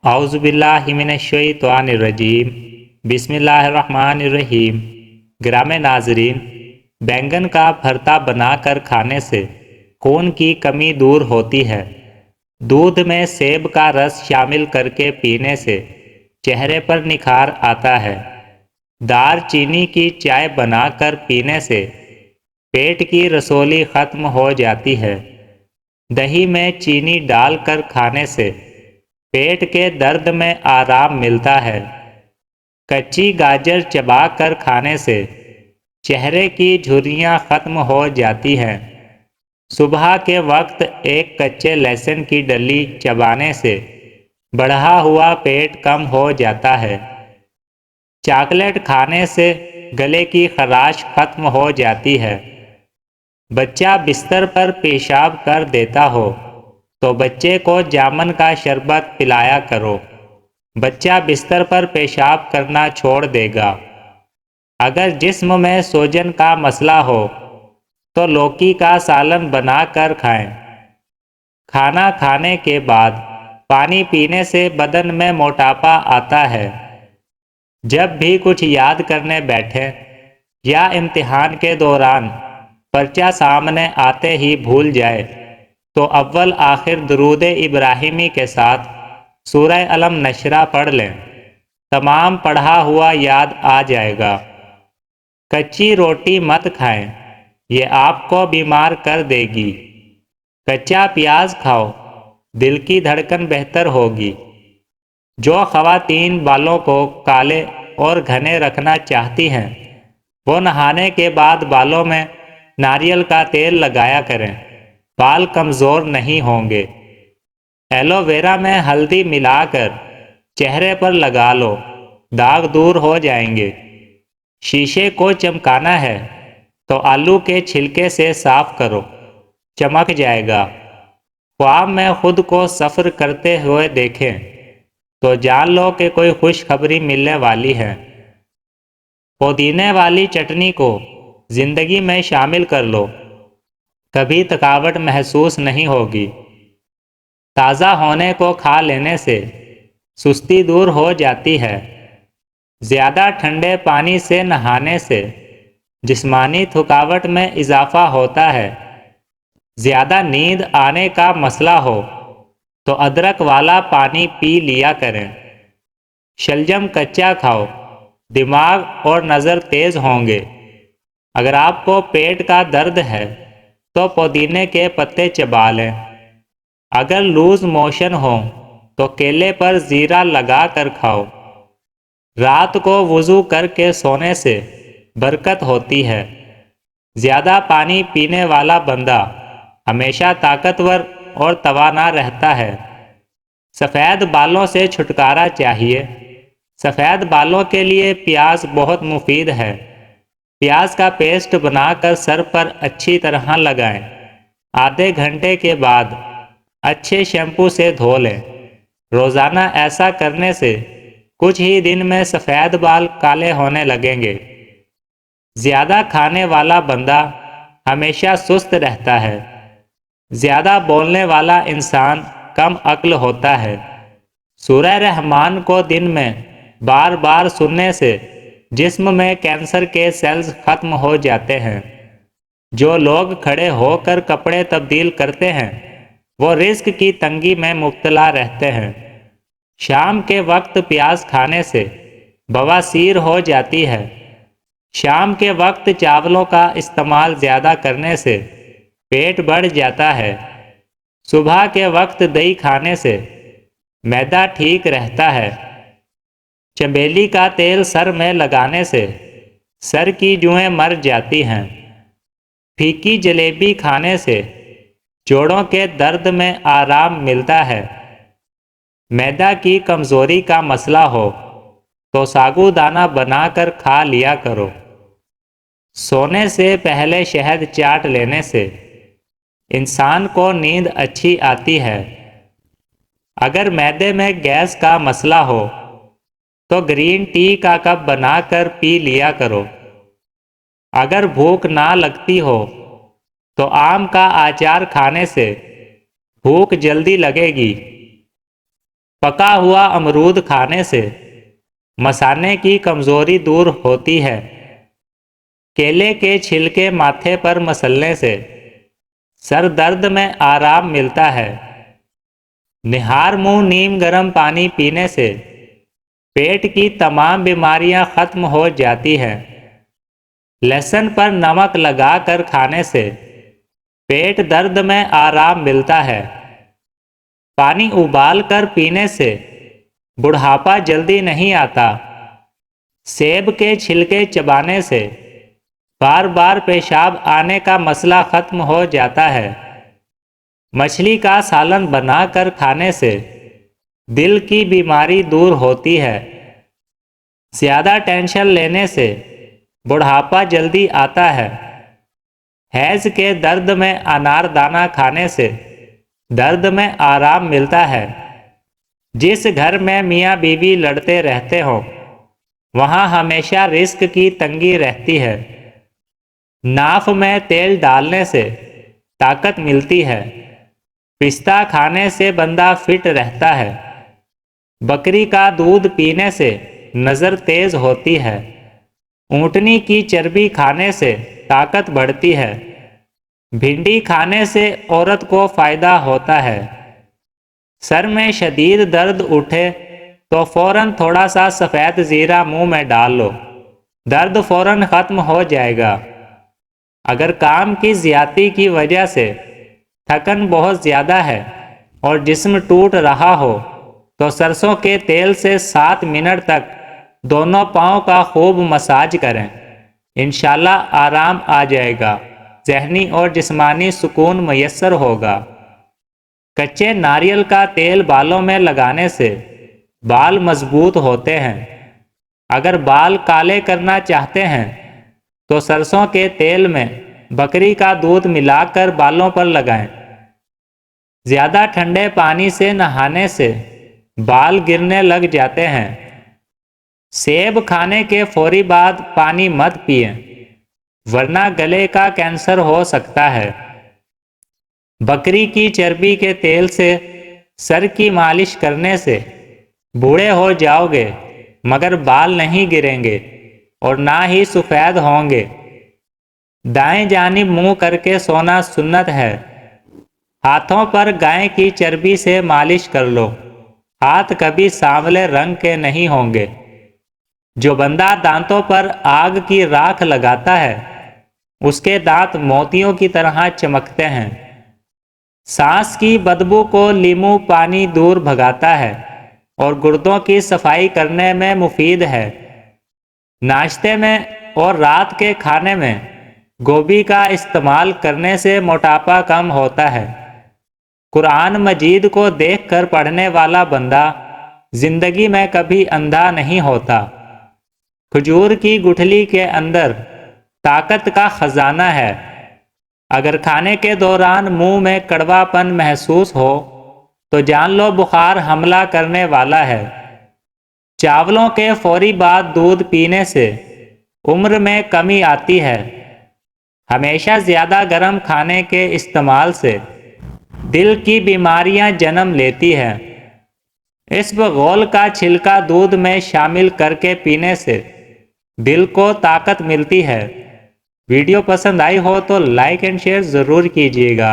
اعوذ باللہ من الشیطان الرجیم بسم اللہ الرحمن الرحیم۔ گرامی ناظرین، بینگن کا بھرتا بنا کر کھانے سے خون کی کمی دور ہوتی ہے۔ دودھ میں سیب کا رس شامل کر کے پینے سے چہرے پر نکھار آتا ہے۔ دار چینی کی چائے بنا کر پینے سے پیٹ کی رسولی ختم ہو جاتی ہے۔ دہی میں چینی ڈال کر کھانے سے پیٹ کے درد میں آرام ملتا ہے۔ کچی گاجر چبا کر کھانے سے چہرے کی جھریاں ختم ہو جاتی ہیں۔ صبح کے وقت ایک کچے لہسن کی ڈلی چبانے سے بڑھا ہوا پیٹ کم ہو جاتا ہے۔ چاکلیٹ کھانے سے گلے کی خراش ختم ہو جاتی ہے۔ بچہ بستر پر پیشاب کر دیتا ہو تو بچے کو جامن کا شربت پلایا کرو، بچہ بستر پر پیشاب کرنا چھوڑ دے گا۔ اگر جسم میں سوجن کا مسئلہ ہو تو لوکی کا سالن بنا کر کھائیں۔ کھانا کھانے کے بعد پانی پینے سے بدن میں موٹاپا آتا ہے۔ جب بھی کچھ یاد کرنے بیٹھیں یا امتحان کے دوران پرچہ سامنے آتے ہی بھول جائے تو اول آخر درود ابراہیمی کے ساتھ سورہ علم نشرہ پڑھ لیں، تمام پڑھا ہوا یاد آ جائے گا۔ کچی روٹی مت کھائیں، یہ آپ کو بیمار کر دے گی۔ کچا پیاز کھاؤ، دل کی دھڑکن بہتر ہوگی۔ جو خواتین بالوں کو کالے اور گھنے رکھنا چاہتی ہیں وہ نہانے کے بعد بالوں میں ناریل کا تیل لگایا کریں، بال کمزور نہیں ہوں گے۔ ایلو ویرا میں ہلدی ملا کر چہرے پر لگا لو، داغ دور ہو جائیں گے۔ شیشے کو چمکانا ہے تو آلو کے چھلکے سے صاف کرو، چمک جائے گا۔ خواب میں خود کو سفر کرتے ہوئے دیکھیں تو جان لو کہ کوئی خوشخبری ملنے والی ہے۔ پودینے والی چٹنی کو زندگی میں شامل کر لو، کبھی تھکاوٹ محسوس نہیں ہوگی۔ تازہ ہونے کو کھا لینے سے سستی دور ہو جاتی ہے۔ زیادہ ٹھنڈے پانی سے نہانے سے جسمانی تھکاوٹ میں اضافہ ہوتا ہے۔ زیادہ نیند آنے کا مسئلہ ہو تو ادرک والا پانی پی لیا کریں۔ شلجم کچا کھاؤ، دماغ اور نظر تیز ہوں گے۔ اگر آپ کو پیٹ کا درد ہے تو پودینے کے پتے چبا لیں۔ اگر لوز موشن ہو تو کیلے پر زیرہ لگا کر کھاؤ۔ رات کو وضو کر کے سونے سے برکت ہوتی ہے۔ زیادہ پانی پینے والا بندہ ہمیشہ طاقتور اور توانا رہتا ہے۔ سفید بالوں سے چھٹکارا چاہیے۔ سفید بالوں کے لیے پیاز بہت مفید ہے۔ پیاز کا پیسٹ بنا کر سر پر اچھی طرح لگائیں۔ آدھے گھنٹے کے بعد اچھے شیمپو سے دھو لیں۔ روزانہ ایسا کرنے سے کچھ ہی دن میں سفید بال کالے ہونے لگیں گے۔ زیادہ کھانے والا بندہ ہمیشہ سست رہتا ہے۔ زیادہ بولنے والا انسان کم عقل ہوتا ہے۔ سورہ رحمان کو دن میں بار بار سننے سے جسم میں کینسر کے سیلز ختم ہو جاتے ہیں۔ جو لوگ کھڑے ہو کر کپڑے تبدیل کرتے ہیں وہ رزق کی تنگی میں مبتلا رہتے ہیں۔ شام کے وقت پیاز کھانے سے بواسیر ہو جاتی ہے۔ شام کے وقت چاولوں کا استعمال زیادہ کرنے سے پیٹ بڑھ جاتا ہے۔ صبح کے وقت دہی کھانے سے معدہ ٹھیک رہتا ہے۔ چنبیلی کا تیل سر میں لگانے سے سر کی جوئیں مر جاتی ہیں۔ پھیکی جلیبی کھانے سے جوڑوں کے درد میں آرام ملتا ہے۔ معدہ کی کمزوری کا مسئلہ ہو تو ساگو دانہ بنا کر کھا لیا کرو۔ سونے سے پہلے شہد چاٹ لینے سے انسان کو نیند اچھی آتی ہے۔ اگر معدے میں گیس کا مسئلہ ہو تو گرین ٹی کا کپ بنا کر پی لیا کرو۔ اگر بھوک نہ لگتی ہو تو آم کا اچار کھانے سے بھوک جلدی لگے گی۔ پکا ہوا امرود کھانے سے مثانے کی کمزوری دور ہوتی ہے۔ کیلے کے چھلکے ماتھے پر مسلنے سے سر درد میں آرام ملتا ہے۔ نہار منہ نیم گرم پانی پینے سے پیٹ کی تمام بیماریاں ختم ہو جاتی ہیں۔ لہسن پر نمک لگا کر کھانے سے پیٹ درد میں آرام ملتا ہے۔ پانی ابال کر پینے سے بڑھاپا جلدی نہیں آتا۔ سیب کے چھلکے چبانے سے بار بار پیشاب آنے کا مسئلہ ختم ہو جاتا ہے۔ مچھلی کا سالن بنا کر کھانے سے دل کی بیماری دور ہوتی ہے۔ زیادہ ٹینشن لینے سے بڑھاپا جلدی آتا ہے۔ حیض کے درد میں انار دانہ کھانے سے درد میں آرام ملتا ہے۔ جس گھر میں میاں بیوی لڑتے رہتے ہوں وہاں ہمیشہ رزق کی تنگی رہتی ہے۔ ناف میں تیل ڈالنے سے طاقت ملتی ہے۔ پستہ کھانے سے بندہ فٹ رہتا ہے۔ بکری کا دودھ پینے سے نظر تیز ہوتی ہے۔ اونٹنی کی چربی کھانے سے طاقت بڑھتی ہے۔ بھنڈی کھانے سے عورت کو فائدہ ہوتا ہے۔ سر میں شدید درد اٹھے تو فوراً تھوڑا سا سفید زیرہ منہ میں ڈال لو، درد فوراً ختم ہو جائے گا۔ اگر کام کی زیادتی کی وجہ سے تھکن بہت زیادہ ہے اور جسم ٹوٹ رہا ہو تو سرسوں کے تیل سے 7 منٹ تک دونوں پاؤں کا خوب مساج کریں، انشاءاللہ آرام آ جائے گا، ذہنی اور جسمانی سکون میسر ہوگا۔ کچے ناریل کا تیل بالوں میں لگانے سے بال مضبوط ہوتے ہیں۔ اگر بال کالے کرنا چاہتے ہیں تو سرسوں کے تیل میں بکری کا دودھ ملا کر بالوں پر لگائیں۔ زیادہ ٹھنڈے پانی سے نہانے سے بال گرنے لگ جاتے ہیں۔ سیب کھانے کے فوری بعد پانی مت پئیں ورنہ گلے کا کینسر ہو سکتا ہے۔ بکری کی چربی کے تیل سے سر کی مالش کرنے سے بوڑھے ہو جاؤ گے مگر بال نہیں گریں گے اور نہ ہی سفید ہوں گے۔ دائیں جانب منہ کر کے سونا سنت ہے۔ ہاتھوں پر گائے کی چربی سے مالش کر لو، ہاتھ کبھی سانولے رنگ کے نہیں ہوں گے۔ جو بندہ دانتوں پر آگ کی راکھ لگاتا ہے اس کے دانت موتیوں کی طرح چمکتے ہیں۔ سانس کی بدبو کو لیمو پانی دور بھگاتا ہے اور گردوں کی صفائی کرنے میں مفید ہے۔ ناشتے میں اور رات کے کھانے میں گوبھی کا استعمال کرنے سے موٹاپا کم ہوتا ہے۔ قرآن مجید کو دیکھ کر پڑھنے والا بندہ زندگی میں کبھی اندھا نہیں ہوتا۔ کھجور کی گٹھلی کے اندر طاقت کا خزانہ ہے۔ اگر کھانے کے دوران منہ میں کڑوا پن محسوس ہو تو جان لو بخار حملہ کرنے والا ہے۔ چاولوں کے فوری بعد دودھ پینے سے عمر میں کمی آتی ہے۔ ہمیشہ زیادہ گرم کھانے کے استعمال سے دل کی بیماریاں جنم لیتی ہیں۔ اسبغول کا چھلکا دودھ میں شامل کر کے پینے سے دل کو طاقت ملتی ہے۔ ویڈیو پسند آئی ہو تو لائک اینڈ شیئر ضرور کیجیے گا۔